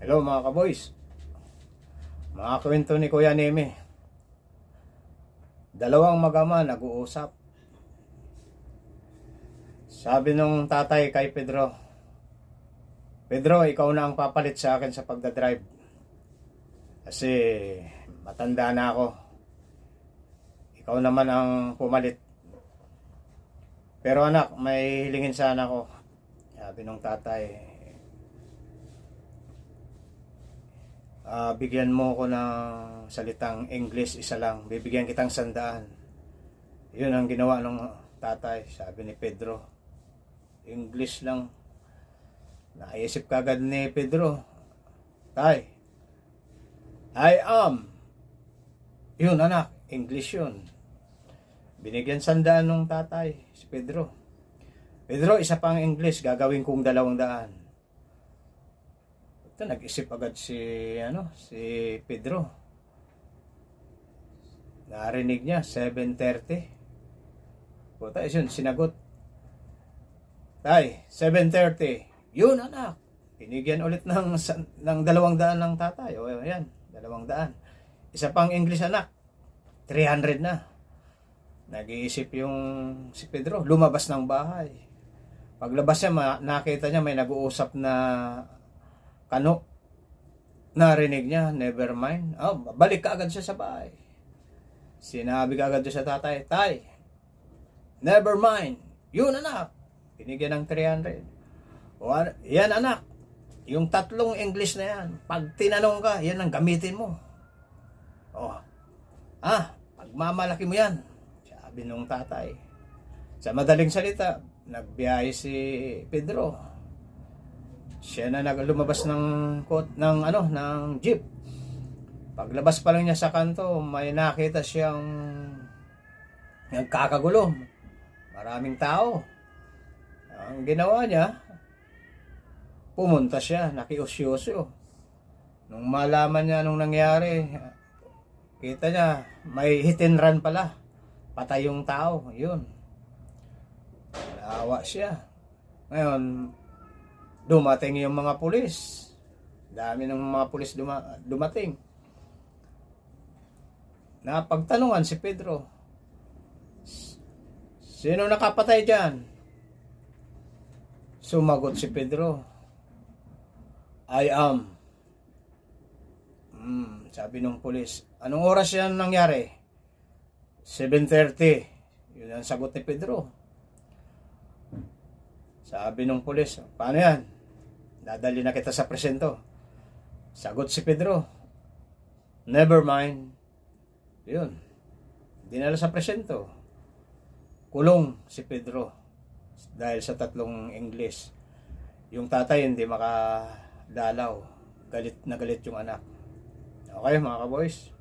Hello mga kaboys, mga kwento ni Kuya Neme. Dalawang mag-ama nag-uusap. Sabi nung tatay kay Pedro, Pedro, ikaw na ang papalit sa akin sa pagdadrive. Kasi matanda na ako. Ikaw naman ang pumalit. Pero anak, may hilingin sana ako. Sabi nung tatay, bigyan mo ko ng salitang English, isa lang. Bibigyan kitang 100. Yun ang ginawa ng tatay. Sabi ni Pedro, English lang. Naisip kagad ni Pedro, Tay, I am. Yun anak, English yun. Binigyan 100 ng tatay, si Pedro. Pedro, isa pang English, gagawin kong 200. Ito, nag-isip agad si Pedro. Narinig niya 7:30. Puta, yun sinagot. Tay, 7:30. Yun anak. Binigyan ulit ng 200 ng tatay. O yan, 200. Isa pang English anak. 300 na. Nag-iisip yung si Pedro, lumabas ng bahay. Paglabas niya, nakita niya may nag-uusap na kano. Narinig niya, never mind. Balik ka agad siya sa bahay. Sinabi ka agad sa tatay, Tay, never mind. Yun anak. Binigyan ng 300. Yan anak. Yung 3 English na yan, pag tinanong ka, yan ang gamitin mo. Pagmamalaki mo yan. Sabi nung tatay. Sa madaling salita, nagbiyahe si Pedro. Siya na lumabas ng jeep. Paglabas pa lang niya sa kanto, may nakita siyang nagkakagulo. Maraming tao. Ang ginawa niya, pumunta siya, nakiusyoso. Nung malaman niya nung nangyari, kita niya, may hit and run pala. Patay yung tao, yun. Naawa siya. Ngayon, dumating yung mga pulis. Dami ng mga pulis dumating. Napagtanungan si Pedro, sino nakapatay dyan? Sumagot si Pedro, I am. Sabi ng pulis, anong oras yan nangyari? 7:30. Yun ang sagot ni Pedro. Sabi ng pulis, paano yan? Dadali na kita sa presento. Sagot si Pedro, never mind. Yun. Dinala sa presento. Kulong si Pedro dahil sa 3 English. Yung tatay hindi makadalaw. Galit na galit yung anak. Okay mga kaboys?